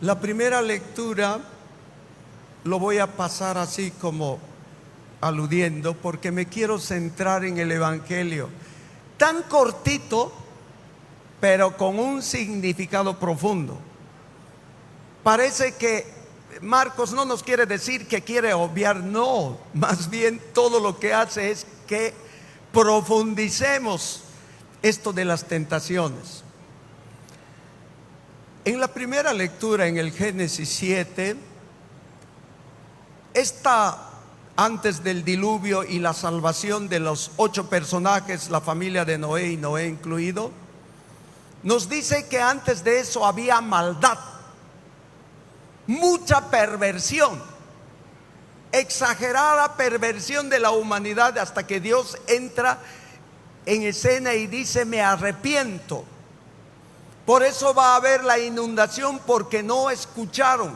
La primera lectura lo voy a pasar así como aludiendo, porque me quiero centrar en el Evangelio. Tan cortito, pero con un significado profundo. Parece que Marcos no nos quiere decir que quiere obviar, no, más bien todo lo que hace es que profundicemos esto de las tentaciones. En la primera lectura, en el Génesis 7, está antes del diluvio y la salvación de los 8 personajes, la familia de Noé y Noé incluido. Nos dice que antes de eso había maldad, mucha perversión, exagerada perversión de la humanidad, hasta que Dios entra en escena y dice: me arrepiento. Por eso va a haber la inundación, porque no escucharon,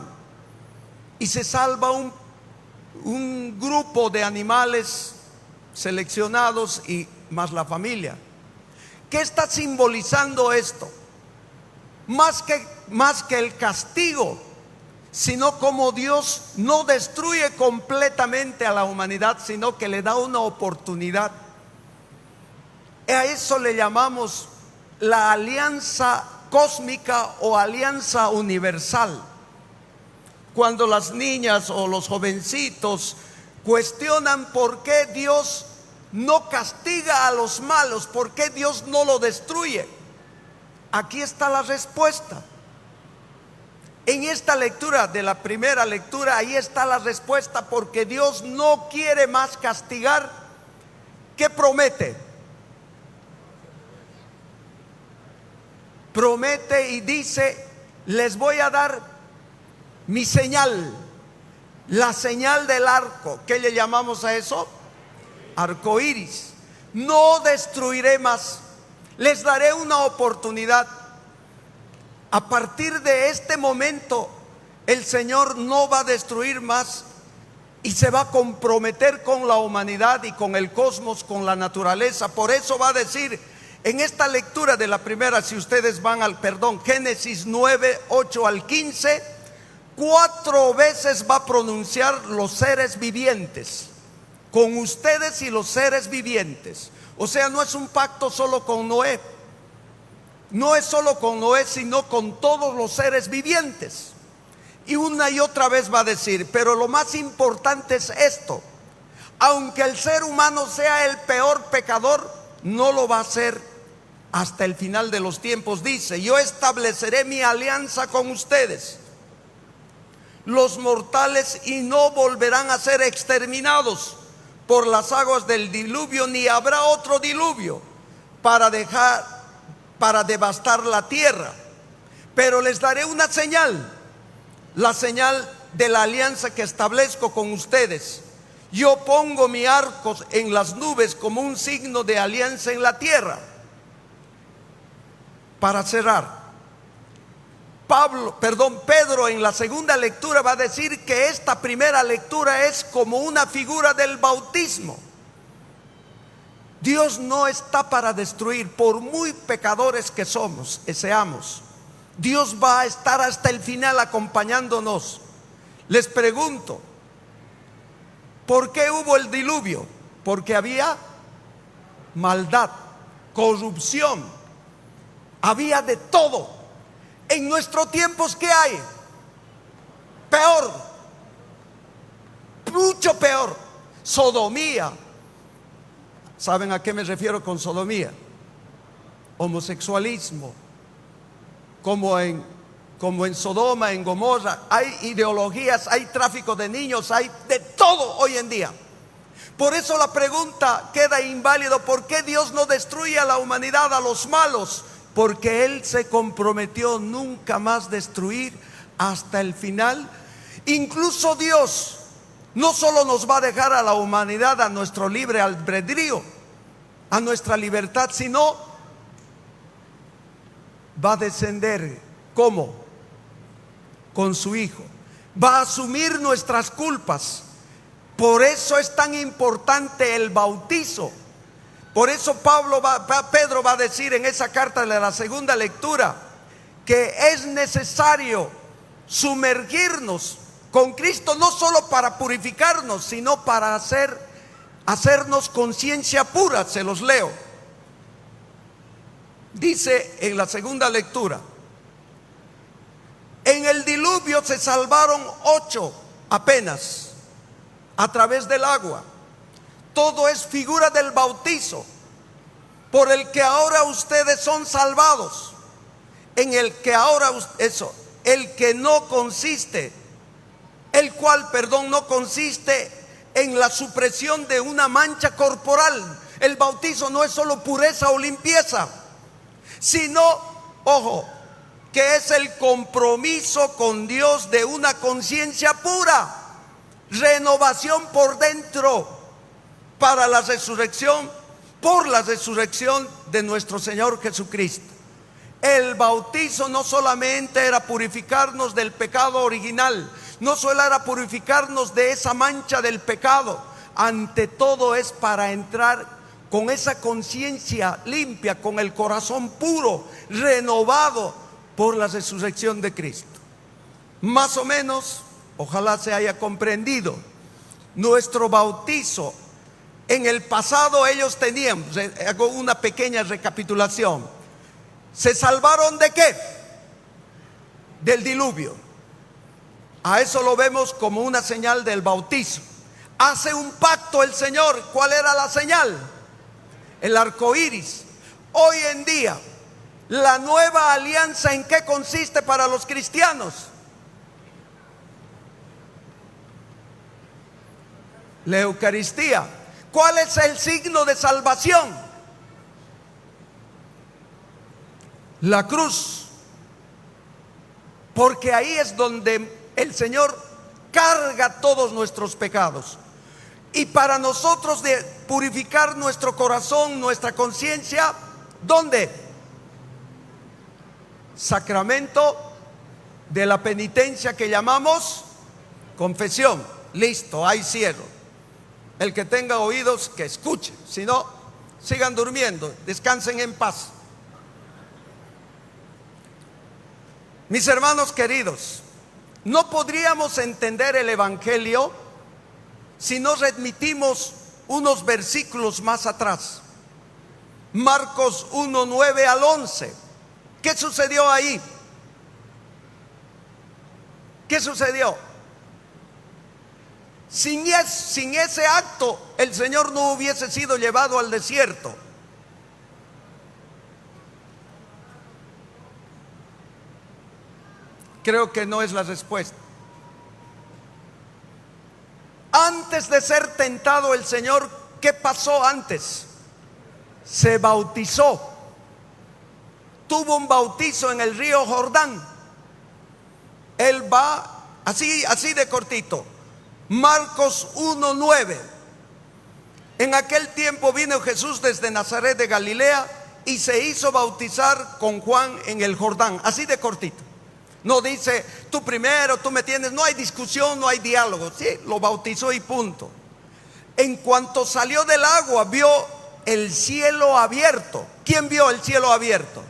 y se salva un grupo de animales seleccionados y más la familia. ¿Qué está simbolizando esto? Más que el castigo, sino como Dios no destruye completamente a la humanidad, sino que le da una oportunidad. A eso le llamamos la alianza cósmica o alianza universal. Cuando las niñas o los jovencitos cuestionan por qué Dios no castiga a los malos, por qué Dios no lo destruye, aquí está la respuesta. En esta lectura de la primera lectura, ahí está la respuesta, porque Dios no quiere más castigar. ¿Qué promete? Promete y dice: les voy a dar mi señal, la señal del arco. ¿Qué le llamamos a eso? Arco iris. No destruiré más, les daré una oportunidad. A partir de este momento, el Señor no va a destruir más y se va a comprometer con la humanidad y con el cosmos, con la naturaleza. Por eso va a decir en esta lectura de la primera, si ustedes van al Génesis 9, 8 al 15, 4 veces va a pronunciar los seres vivientes: con ustedes y los seres vivientes. O sea, no es un pacto solo con Noé, no es solo con Noé, sino con todos los seres vivientes. Y una y otra vez va a decir: pero lo más importante es esto: aunque el ser humano sea el peor pecador, no lo va a ser hasta el final de los tiempos. Dice: yo estableceré mi alianza con ustedes, los mortales, y no volverán a ser exterminados por las aguas del diluvio, ni habrá otro diluvio para devastar la tierra. Pero les daré una señal, la señal de la alianza que establezco con ustedes. Yo pongo mi arco en las nubes como un signo de alianza en la tierra. Para cerrar, Pedro en la segunda lectura va a decir que esta primera lectura es como una figura del bautismo. Dios no está para destruir, por muy pecadores que seamos. Dios va a estar hasta el final acompañándonos. Les pregunto: ¿por qué hubo el diluvio? Porque había maldad, corrupción, había de todo. En nuestros tiempos, ¿qué hay? Peor, mucho peor: sodomía. ¿Saben a qué me refiero con sodomía? Homosexualismo. Como en Sodoma, en Gomorra, hay ideologías, hay tráfico de niños, hay de todo hoy en día. Por eso la pregunta queda inválido: ¿por qué Dios no destruye a la humanidad, a los malos? Porque Él se comprometió nunca más destruir hasta el final. Incluso Dios no solo nos va a dejar a la humanidad a nuestro libre albedrío, a nuestra libertad, sino va a descender. ¿Cómo? Con su Hijo. Va a asumir nuestras culpas. Por eso es tan importante el bautizo. Por eso Pedro va a decir en esa carta de la segunda lectura que es necesario sumergirnos con Cristo, no solo para purificarnos, sino para hacernos conciencia pura. Se los leo. Dice en la segunda lectura: en el diluvio se salvaron 8 apenas a través del agua. Todo es figura del bautizo por el que ahora ustedes son salvados, en el que ahora el que no consiste, el cual, perdón, no consiste en la supresión de una mancha corporal. El bautizo no es solo pureza o limpieza, sino, ojo, que es el compromiso con Dios de una conciencia pura, renovación por dentro para la resurrección, por la resurrección de nuestro Señor Jesucristo. El bautizo no solamente era purificarnos del pecado original, no solo era purificarnos de esa mancha del pecado, ante todo es para entrar con esa conciencia limpia, con el corazón puro, renovado por la resurrección de Cristo. Más o menos, ojalá se haya comprendido, nuestro bautizo en el pasado ellos tenían, hago una pequeña recapitulación. ¿Se salvaron de qué? Del diluvio. A eso lo vemos como una señal del bautizo. Hace un pacto el Señor. ¿Cuál era la señal? El arco iris. Hoy en día, la nueva alianza, ¿en qué consiste para los cristianos? La Eucaristía. ¿Cuál es el signo de salvación? La cruz. Porque ahí es donde el Señor carga todos nuestros pecados. Y para nosotros de purificar nuestro corazón, nuestra conciencia, ¿dónde? Sacramento de la penitencia que llamamos confesión. Listo, ahí cierro. El que tenga oídos que escuche, si no, sigan durmiendo, descansen en paz. Mis hermanos queridos, no podríamos entender el Evangelio si no remitimos unos versículos más atrás. Marcos 1, 9 al 11. ¿Qué sucedió ahí? ¿Qué sucedió? Sin ese acto, el Señor no hubiese sido llevado al desierto. Creo que no es la respuesta. Antes de ser tentado el Señor, ¿qué pasó antes? Se bautizó. Tuvo un bautizo en el río Jordán. Él va así de cortito. Marcos 1:9. En aquel tiempo vino Jesús desde Nazaret de Galilea y se hizo bautizar con Juan en el Jordán. Así de cortito. No dice, tú primero, tú me tienes. No hay discusión, no hay diálogo. Sí, lo bautizó y punto. En cuanto salió del agua, vio el cielo abierto. ¿Quién vio el cielo abierto?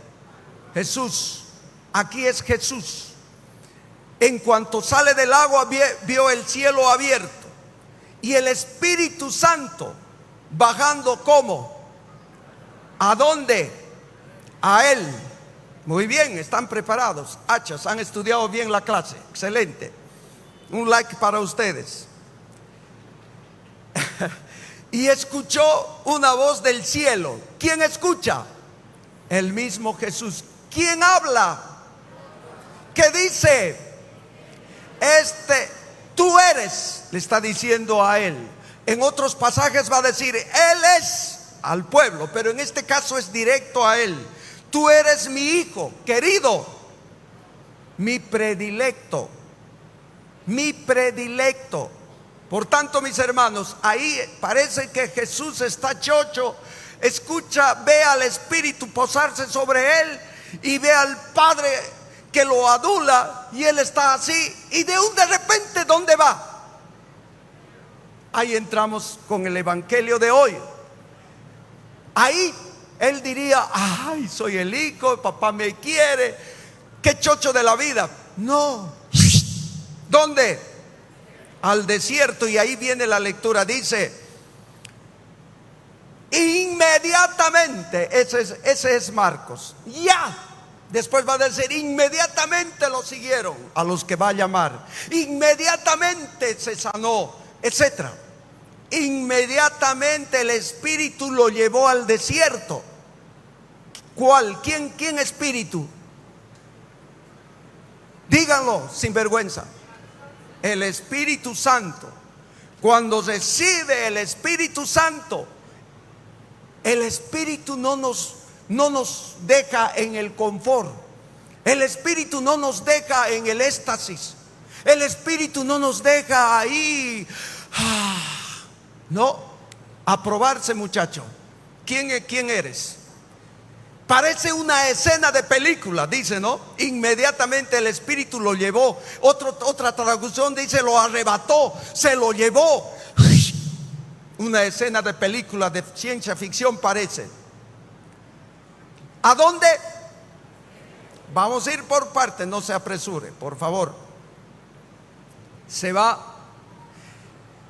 Jesús. Aquí es Jesús. En cuanto sale del agua, vio el cielo abierto y el Espíritu Santo bajando. ¿Cómo? ¿A dónde? A él. Muy bien, están preparados. Hachas, han estudiado bien la clase. Excelente. Un like para ustedes. Y escuchó una voz del cielo. ¿Quién escucha? El mismo Jesús. ¿Quién habla? ¿Qué dice? Tú eres, le está diciendo a él. En otros pasajes va a decir, él es al pueblo, pero en este caso es directo a él. Tú eres mi hijo querido, mi predilecto, mi predilecto. Por tanto, mis hermanos, ahí parece que Jesús está chocho. Escucha, ve al Espíritu posarse sobre él y ve al Padre que lo adula, y él está así, y de repente, ¿dónde va? Ahí entramos con el Evangelio de hoy. Ahí él diría, ay, soy el hijo, papá me quiere, qué chocho de la vida. No, ¿Dónde? Al desierto. Y ahí viene la lectura. Dice, inmediatamente, ese es Marcos. Ya. Después va a decir, inmediatamente lo siguieron a los que va a llamar. Inmediatamente se sanó, etcétera. Inmediatamente el Espíritu lo llevó al desierto. ¿Cuál? ¿Quién espíritu? Díganlo sin vergüenza. El Espíritu Santo. Cuando recibe el Espíritu Santo, el Espíritu no nos deja en el confort. El Espíritu no nos deja en el éxtasis. El Espíritu no nos deja ahí. No, a probarse, muchacho. ¿Quién eres? Parece una escena de película, dice, ¿no? Inmediatamente el Espíritu lo llevó. Otra traducción dice, lo arrebató, se lo llevó. Una escena de película de ciencia ficción parece. ¿A dónde? Vamos a ir por partes, no se apresure, por favor. Se va.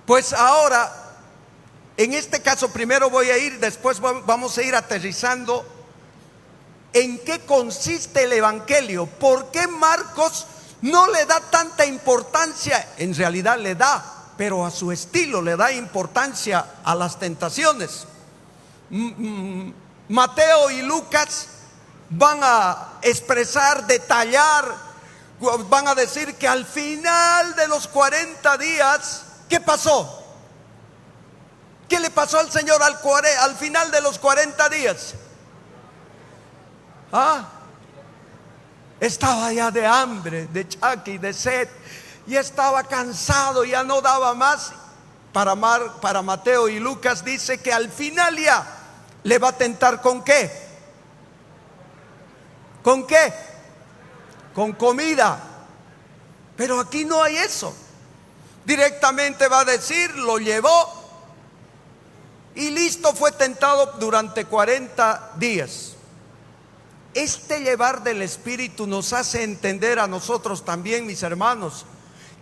Pues ahora, en este caso primero voy a ir, después vamos a ir aterrizando en qué consiste el Evangelio. ¿Por qué Marcos no le da tanta importancia? En realidad le da, pero a su estilo le da importancia a las tentaciones. Mateo y Lucas van a expresar, detallar, van a decir que al final de los 40 días, ¿qué pasó? ¿Qué le pasó al Señor al final de los 40 días? Estaba ya de hambre, de chaqui, de sed, y estaba cansado, ya no daba más. Para Mateo y Lucas dice que al final ya le va a tentar ¿con qué? ¿Con qué? Con comida. Pero aquí no hay eso. Directamente va a decir, lo llevó y listo, fue tentado durante 40 días. Este llevar del Espíritu nos hace entender a nosotros también, mis hermanos,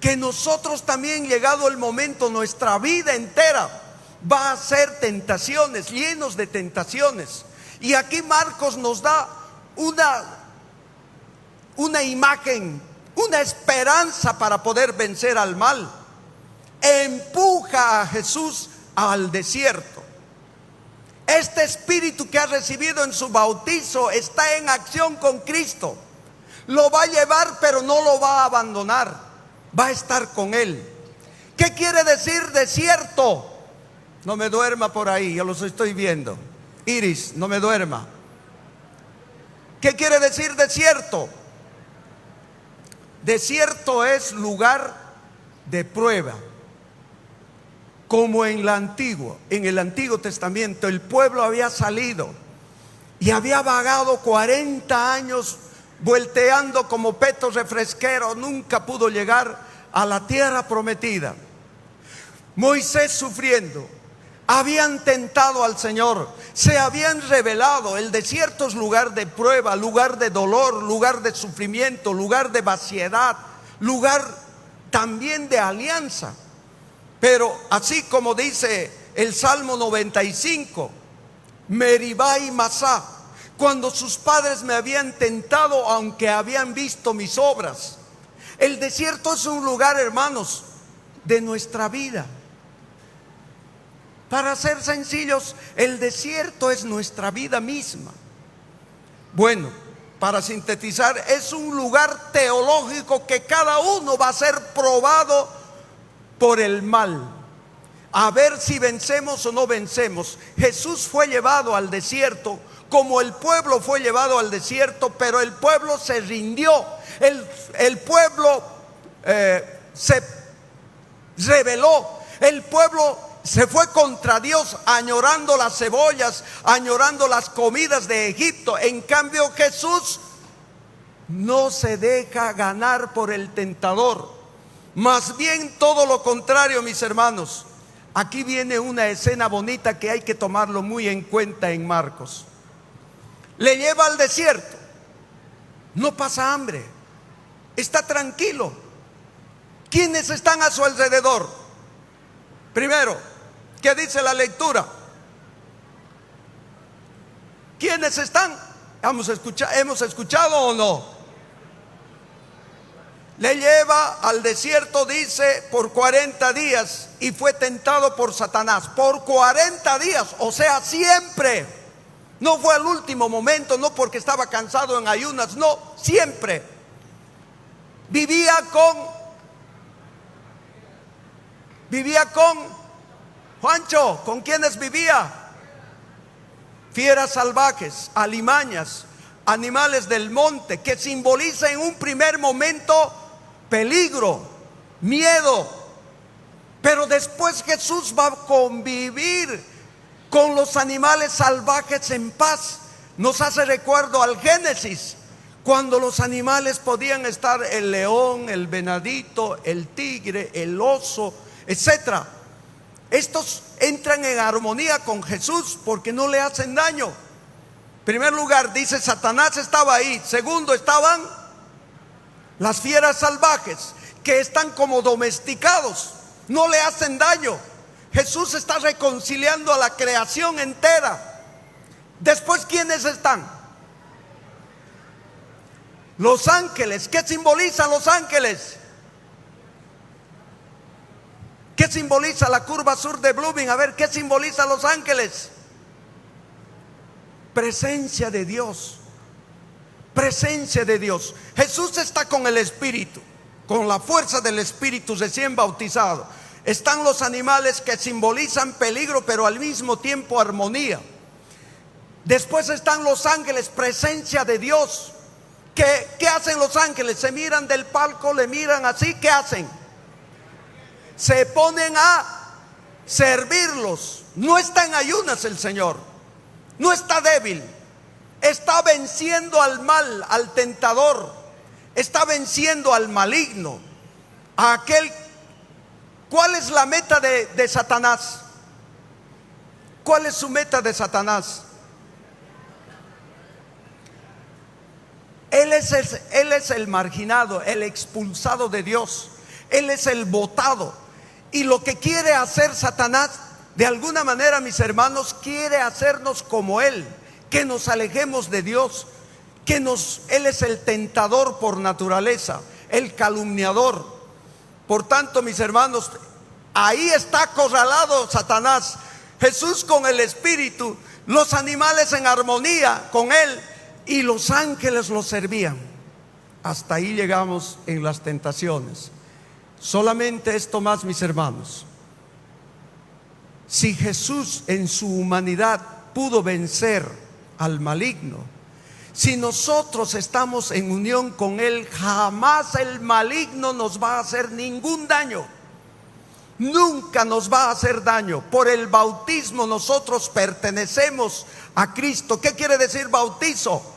que nosotros también, llegado el momento, nuestra vida entera va a ser tentaciones, llenos de tentaciones. Y aquí Marcos nos da una imagen, una esperanza para poder vencer al mal. Empuja a Jesús al desierto. Este espíritu que ha recibido en su bautizo está en acción con Cristo. Lo va a llevar, pero no lo va a abandonar. Va a estar con él. ¿Qué quiere decir desierto? No me duerma por ahí, yo los estoy viendo. Iris, no me duerma. ¿Qué quiere decir desierto? Desierto es lugar de prueba. Como en el Antiguo Testamento, el pueblo había salido y había vagado 40 años volteando como peto refresquero, nunca pudo llegar a la tierra prometida. Moisés sufriendo, habían tentado al Señor, se habían rebelado. El desierto es lugar de prueba, lugar de dolor, lugar de sufrimiento, lugar de vaciedad, lugar también de alianza. Pero así como dice el Salmo 95, Meribá y Masá, cuando sus padres me habían tentado, aunque habían visto mis obras. El desierto es un lugar, hermanos, de nuestra vida. Para ser sencillos, el desierto es nuestra vida misma. Bueno, para sintetizar, es un lugar teológico que cada uno va a ser probado por el mal, a ver si vencemos o no vencemos. Jesús fue llevado al desierto, como el pueblo fue llevado al desierto, pero el pueblo se rindió. El pueblo se rebeló. El pueblo se fue contra Dios, añorando las cebollas, añorando las comidas de Egipto. En cambio, Jesús no se deja ganar por el tentador. Más bien todo lo contrario, mis hermanos. Aquí viene una escena bonita que hay que tomarlo muy en cuenta en Marcos. Le lleva al desierto, no pasa hambre, está tranquilo. ¿Quiénes están a su alrededor? Primero, ¿qué dice la lectura? ¿Quiénes están? ¿Hemos escuchado o no? Le lleva al desierto, dice, por 40 días y fue tentado por Satanás. Por 40 días, o sea, siempre. No fue al último momento, no porque estaba cansado en ayunas, no, siempre. Vivía con Juancho, ¿con quiénes vivía? Fieras salvajes, alimañas, animales del monte, que simboliza en un primer momento peligro, miedo. Pero después Jesús va a convivir con los animales salvajes en paz. Nos hace recuerdo al Génesis, cuando los animales podían estar, el león, el venadito, el tigre, el oso, etcétera. Estos entran en armonía con Jesús porque no le hacen daño. En primer lugar, dice, Satanás estaba ahí. Segundo, estaban las fieras salvajes, que están como domesticados, no le hacen daño. Jesús está reconciliando a la creación entera. Después, ¿quiénes están? Los ángeles. ¿Qué simbolizan los ángeles? ¿Qué simboliza la curva sur de Blooming? A ver, ¿qué simboliza los ángeles? Presencia de Dios. Presencia de Dios. Jesús está con el Espíritu, con la fuerza del Espíritu recién bautizado. Están los animales que simbolizan peligro, pero al mismo tiempo armonía. Después están los ángeles, presencia de Dios. ¿Qué hacen los ángeles? Se miran del palco, le miran así, ¿qué hacen? Se ponen a servirlos. No está en ayunas el Señor, no está débil, está venciendo al mal, al tentador, está venciendo al maligno, a aquel. ¿Cuál es la meta de Satanás? ¿Cuál es su meta de Satanás? Él es el marginado, el expulsado de Dios. Él es el botado. Y lo que quiere hacer Satanás, de alguna manera, mis hermanos, quiere hacernos como él, que nos alejemos de Dios, él es el tentador por naturaleza, el calumniador. Por tanto, mis hermanos, ahí está acorralado Satanás. Jesús con el Espíritu, los animales en armonía con él, y los ángeles lo servían. Hasta ahí llegamos en las tentaciones. Solamente esto más, mis hermanos. Si Jesús en su humanidad pudo vencer al maligno, si nosotros estamos en unión con él, jamás el maligno nos va a hacer ningún daño. Nunca nos va a hacer daño. Por el bautismo nosotros pertenecemos a Cristo. ¿Qué quiere decir bautizo?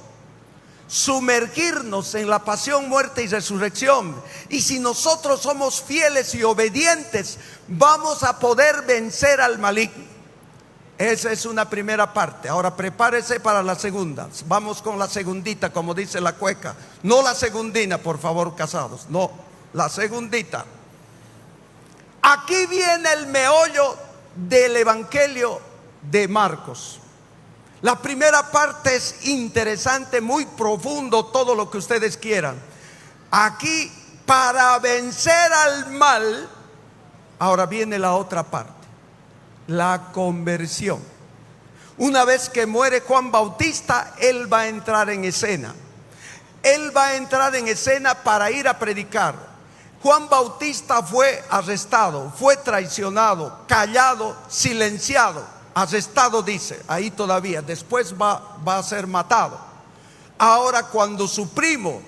Sumergirnos en la pasión, muerte y resurrección. Y si nosotros somos fieles y obedientes, vamos a poder vencer al maligno. Esa es una primera parte. Ahora prepárese para la segunda. Vamos con la segundita, como dice la cueca. No la segundina, por favor, casados. No, la segundita. Aquí viene el meollo del Evangelio de Marcos. La primera parte es interesante, muy profundo, todo lo que ustedes quieran. Aquí, para vencer al mal, ahora viene la otra parte, la conversión. Una vez que muere Juan Bautista, él va a entrar en escena. Él va a entrar en escena para ir a predicar. Juan Bautista fue arrestado, fue traicionado, callado, silenciado. Arrestado, dice, ahí todavía. Después va a ser matado. Ahora, cuando su primo,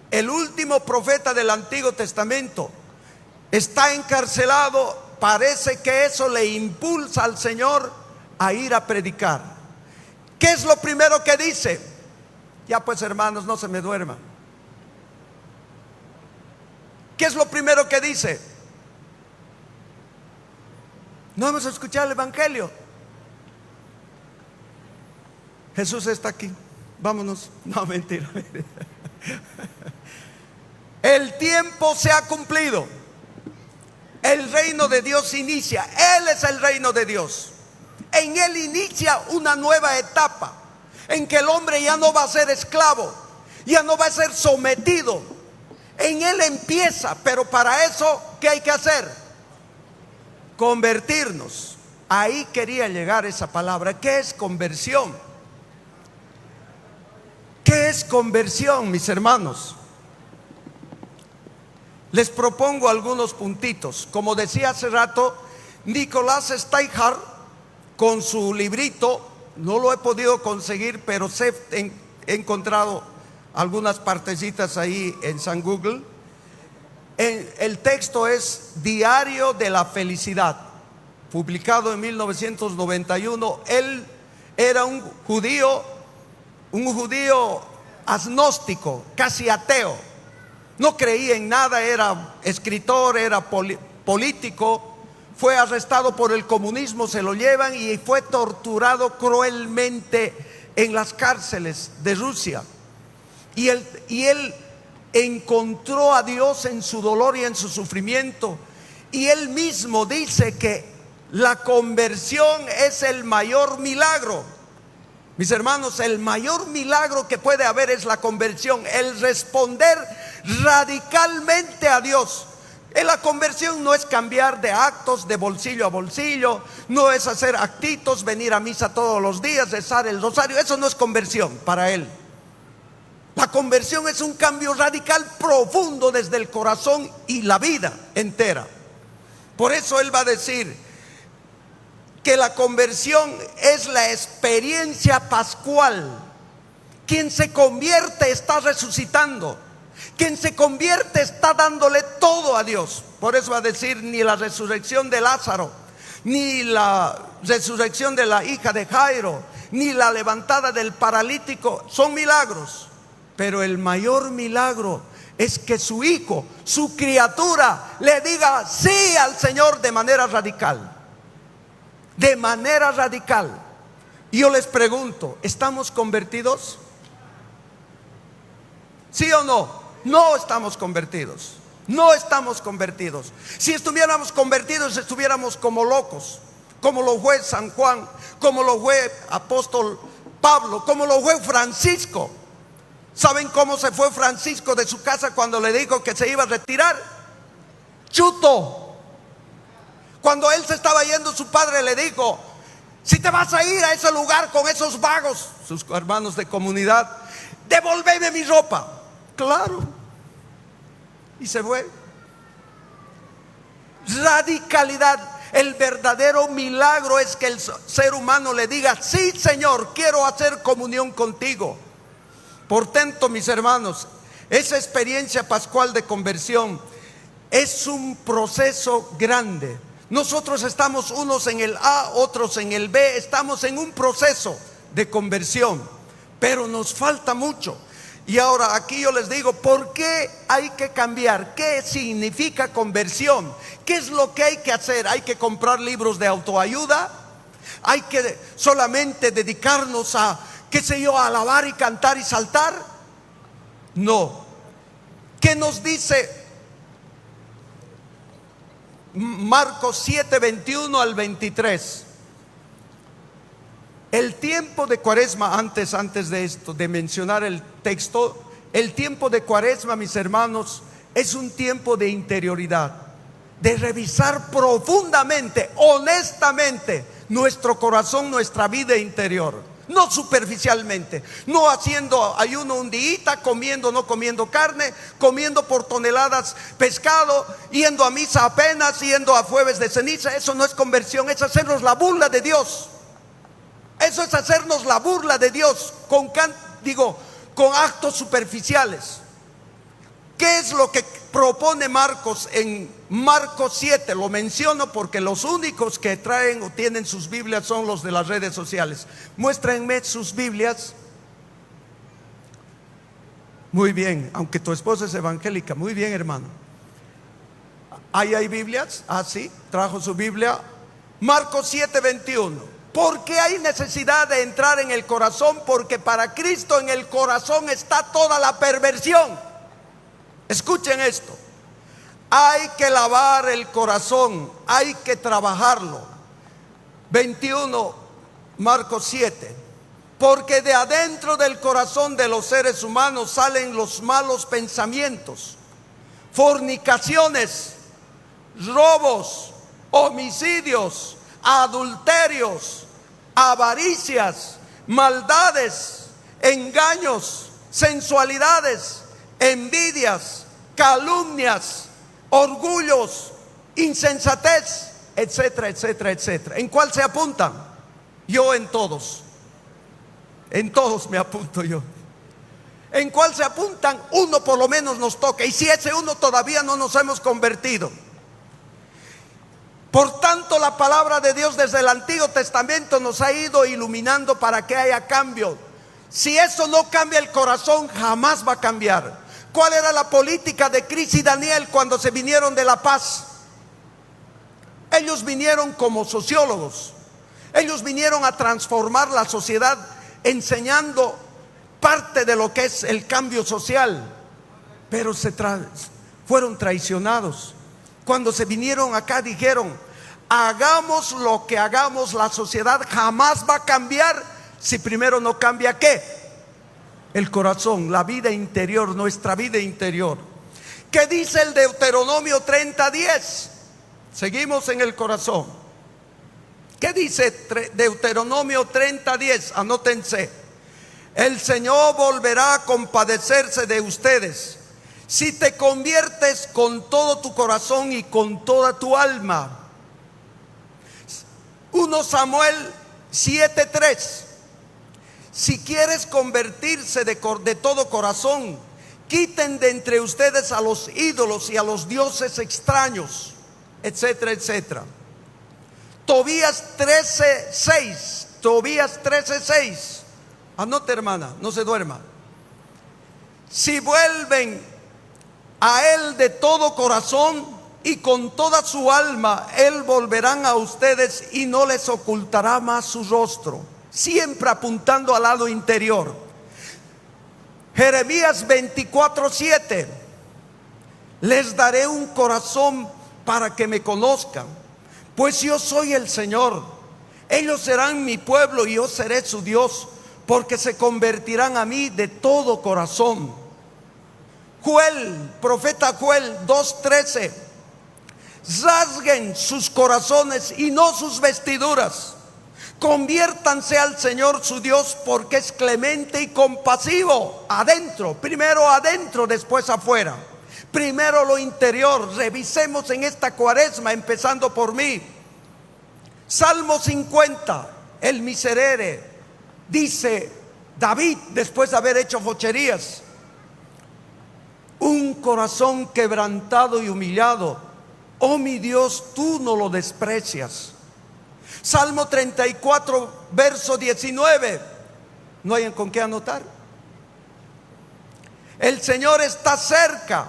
el último profeta del Antiguo Testamento, está encarcelado, parece que eso le impulsa al Señor a ir a predicar. ¿Qué es lo primero que dice? Ya pues, hermanos, no se me duerman. ¿Qué es lo primero que dice? No hemos escuchado el Evangelio. Jesús está aquí, vámonos. No, mentira. El tiempo se ha cumplido. el reino de Dios inicia. Él es el reino de Dios. En Él inicia una nueva etapa en que el hombre ya no va a ser esclavo, ya no va a ser sometido. En Él empieza, pero para eso, ¿qué hay que hacer? Convertirnos. Ahí quería llegar esa palabra. ¿Qué es conversión? ¿Qué es conversión, mis hermanos? Les propongo algunos puntitos. Como decía hace rato, Nicolás Steinhardt, con su librito, no lo he podido conseguir, pero he encontrado algunas partecitas ahí en San Google. El texto es Diario de la Felicidad, publicado en 1991. Él era un judío agnóstico, casi ateo. No creía en nada, era escritor, era político. Fue arrestado por el comunismo, se lo llevan y fue torturado cruelmente en las cárceles de Rusia. Y él encontró a Dios en su dolor y en su sufrimiento. Y él mismo dice que la conversión es el mayor milagro. Mis hermanos, el mayor milagro que puede haber es la conversión, el responder radicalmente a Dios. La conversión no es cambiar de actos de bolsillo a bolsillo, no es hacer actitos, venir a misa todos los días, rezar el rosario. Eso no es conversión para él. La conversión es un cambio radical, profundo desde el corazón y la vida entera. Por eso él va a decir que la conversión es la experiencia pascual. Quien se convierte está resucitando. Quien se convierte está dándole todo a Dios. Por eso va a decir, ni la resurrección de Lázaro, ni la resurrección de la hija de Jairo, ni la levantada del paralítico son milagros. Pero el mayor milagro es que su hijo, su criatura, le diga sí al Señor de manera radical. De manera radical. Y yo les pregunto, ¿estamos convertidos? ¿Sí o no? No estamos convertidos. No estamos convertidos. Si estuviéramos convertidos, estuviéramos como locos, como lo fue San Juan, como lo fue apóstol Pablo, como lo fue Francisco. ¿Saben cómo se fue Francisco de su casa cuando le dijo que se iba a retirar? Chuto. Cuando él se estaba yendo, su padre le dijo: si te vas a ir a ese lugar con esos vagos, sus hermanos de comunidad, devolveme mi ropa. Claro. Y se fue. Radicalidad. El verdadero milagro es que el ser humano le diga: sí, Señor, quiero hacer comunión contigo. Por tanto, mis hermanos, esa experiencia pascual de conversión es un proceso grande. Nosotros estamos unos en el A, otros en el B. Estamos en un proceso de conversión, pero nos falta mucho. Y ahora aquí yo les digo, ¿por qué hay que cambiar? ¿Qué significa conversión? ¿Qué es lo que hay que hacer? ¿Hay que comprar libros de autoayuda? ¿Hay que solamente dedicarnos a, qué sé yo, a alabar y cantar y saltar? No. ¿Qué nos dice Marcos 7, 21 al 23? El tiempo de Cuaresma, antes de esto, de mencionar el texto, el tiempo de Cuaresma, mis hermanos, es un tiempo de interioridad, de revisar profundamente, honestamente, nuestro corazón, nuestra vida interior. No superficialmente, no haciendo ayuno un día, comiendo, no comiendo carne, comiendo por toneladas pescado, yendo a misa apenas, yendo a jueves de ceniza. Eso no es conversión, es hacernos la burla de Dios. Eso es hacernos la burla de Dios con actos superficiales. ¿Qué es lo que propone Marcos en Marcos 7? Lo menciono porque los únicos que traen o tienen sus Biblias son los de las redes sociales. Muéstrenme sus Biblias. Muy bien, aunque tu esposa es evangélica. Muy bien, hermano. ¿Ahí hay Biblias? Ah, sí, trajo su Biblia. Marcos 7, 21. ¿Por qué hay necesidad de entrar en el corazón? Porque para Cristo en el corazón está toda la perversión. Escuchen esto. Hay que lavar el corazón, hay que trabajarlo. 21, Marcos 7. Porque de adentro del corazón de los seres humanos salen los malos pensamientos, fornicaciones, robos, homicidios, adulterios, avaricias, maldades, engaños, sensualidades, envidias, calumnias, orgullos, insensatez, etcétera, etcétera, etcétera. ¿En cuál se apuntan? Yo en todos. En todos me apunto yo. ¿En cuál se apuntan? Uno por lo menos nos toca. Y si ese uno todavía no nos hemos convertido. Por tanto, la palabra de Dios desde el Antiguo Testamento nos ha ido iluminando para que haya cambio. Si eso no cambia el corazón, jamás va a cambiar. ¿Cuál era la política de Cris y Daniel cuando se vinieron de La Paz? Ellos vinieron como sociólogos. Ellos vinieron a transformar la sociedad, enseñando parte de lo que es el cambio social. Pero fueron traicionados. Cuando se vinieron acá dijeron: hagamos lo que hagamos, la sociedad jamás va a cambiar si primero no cambia ¿qué? El corazón, la vida interior, nuestra vida interior. ¿Qué dice el Deuteronomio 30:10? Seguimos en el corazón. ¿Qué dice Deuteronomio 30:10? Anótense. El Señor volverá a compadecerse de ustedes si te conviertes con todo tu corazón y con toda tu alma. 1 Samuel 7:3. Si quieres convertirse de todo corazón, quiten de entre ustedes a los ídolos y a los dioses extraños, etcétera, etcétera. Tobías 13:6. Tobías 13:6. Anote, hermana, no se duerma. Si vuelven a Él de todo corazón y con toda su alma, Él volverán a ustedes y no les ocultará más su rostro. Siempre apuntando al lado interior. Jeremías 24:7. Les daré un corazón para que me conozcan, pues yo soy el Señor. Ellos serán mi pueblo y yo seré su Dios, porque se convertirán a mí de todo corazón. Profeta Joel 2:13. Rasguen sus corazones y no sus vestiduras. Conviértanse al Señor su Dios, porque es clemente y compasivo. Adentro, primero adentro, después afuera. Primero lo interior. Revisemos en esta cuaresma, empezando por mí. Salmo 50, el miserere. Dice David, después de haber hecho fechorías: un corazón quebrantado y humillado, oh mi Dios, tú no lo desprecias. Salmo 34, verso 19. ¿No hay con qué anotar? El Señor está cerca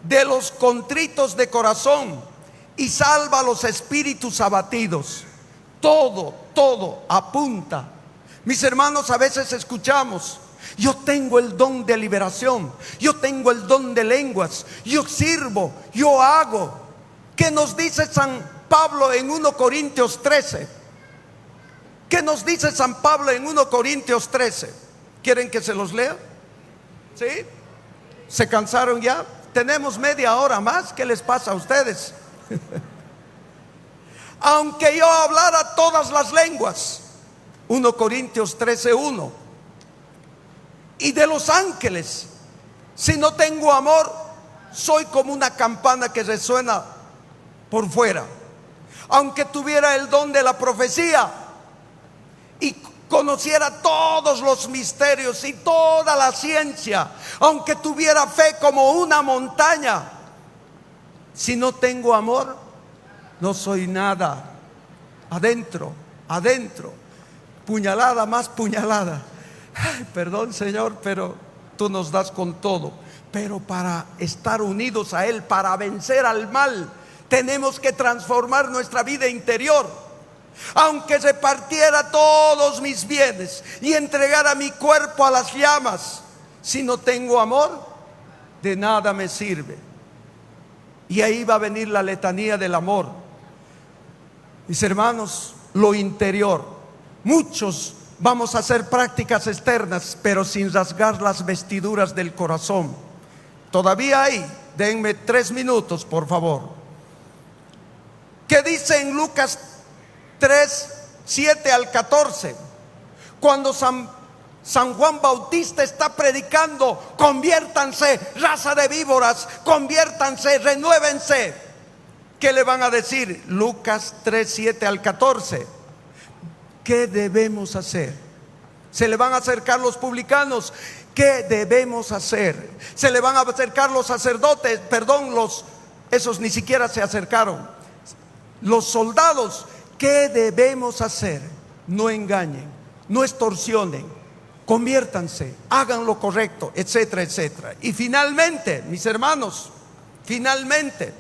de los contritos de corazón y salva a los espíritus abatidos. Todo apunta. Mis hermanos, a veces escuchamos: yo tengo el don de liberación, yo tengo el don de lenguas, yo sirvo, yo hago. ¿Qué nos dice San Pablo en 1 Corintios 13? ¿Qué nos dice San Pablo en 1 Corintios 13? ¿Quieren que se los lea? ¿Sí? ¿Se cansaron ya? Tenemos media hora más. ¿Qué les pasa a ustedes? Aunque yo hablara todas las lenguas, 1 Corintios 13:1. Y de los ángeles, si no tengo amor, soy como una campana que resuena por fuera. Aunque tuviera el don de la profecía y conociera todos los misterios y toda la ciencia, aunque tuviera fe como una montaña, si no tengo amor, no soy nada. Adentro, puñalada más puñalada. Ay, perdón, Señor, pero tú nos das con todo. Pero para estar unidos a Él, para vencer al mal, tenemos que transformar nuestra vida interior. Aunque repartiera todos mis bienes y entregara mi cuerpo a las llamas, si no tengo amor, de nada me sirve. Y ahí va a venir la letanía del amor. Mis hermanos, lo interior. Muchos vamos a hacer prácticas externas, pero sin rasgar las vestiduras del corazón. Todavía hay. Denme 3 minutos, por favor. ¿Qué dice en Lucas 3, 7 al 14? Cuando San Juan Bautista está predicando: conviértanse, raza de víboras, conviértanse, renuévense. ¿Qué le van a decir? Lucas 3, 7 al 14. ¿Qué debemos hacer? Se le van a acercar los publicanos. ¿Qué debemos hacer? Se le van a acercar los sacerdotes, esos ni siquiera se acercaron. Los soldados. ¿Qué debemos hacer? No engañen, no extorsionen, conviértanse, hagan lo correcto, etcétera, etcétera. Y finalmente, mis hermanos, finalmente,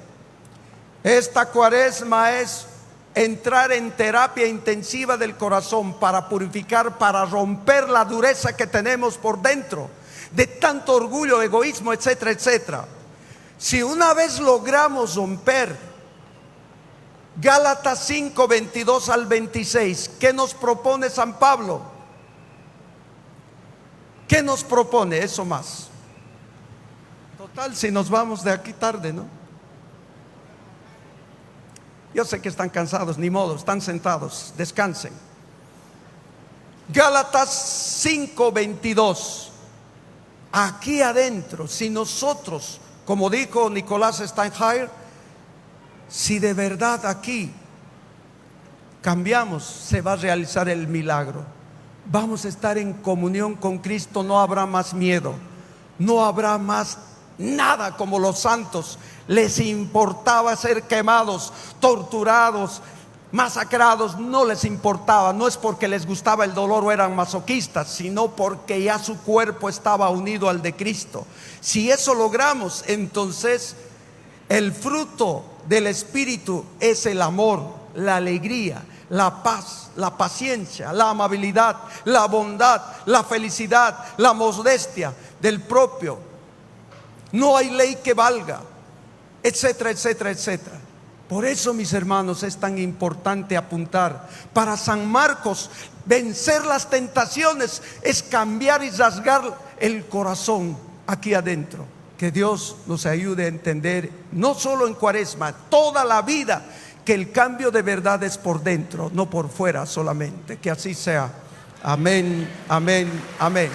esta cuaresma es entrar en terapia intensiva del corazón para purificar, para romper la dureza que tenemos por dentro de tanto orgullo, egoísmo, etcétera, etcétera. Si una vez logramos romper Gálatas 5, 22 al 26, ¿qué nos propone San Pablo? ¿Qué nos propone? Eso más. Total, si nos vamos de aquí tarde, ¿no? Yo sé que están cansados, ni modo, están sentados, descansen. Gálatas 5, 22. Aquí adentro, si nosotros, como dijo Nicolás Steinheier, si de verdad aquí cambiamos, se va a realizar el milagro. Vamos a estar en comunión con Cristo. No habrá más miedo, no habrá más nada. Como los santos, les importaba ser quemados, torturados, masacrados. No les importaba. No es porque les gustaba el dolor o eran masoquistas, sino porque ya su cuerpo estaba unido al de Cristo. Si eso logramos, entonces el fruto del Espíritu es el amor, la alegría, la paz, la paciencia, la amabilidad, la bondad, la felicidad, la modestia del propio. No hay ley que valga, etcétera, etcétera, etcétera. Por eso, mis hermanos, es tan importante apuntar. Para San Marcos, vencer las tentaciones es cambiar y rasgar el corazón aquí adentro. Que Dios nos ayude a entender, no solo en cuaresma, toda la vida, que el cambio de verdad es por dentro, no por fuera solamente. Que así sea. Amén, amén, amén.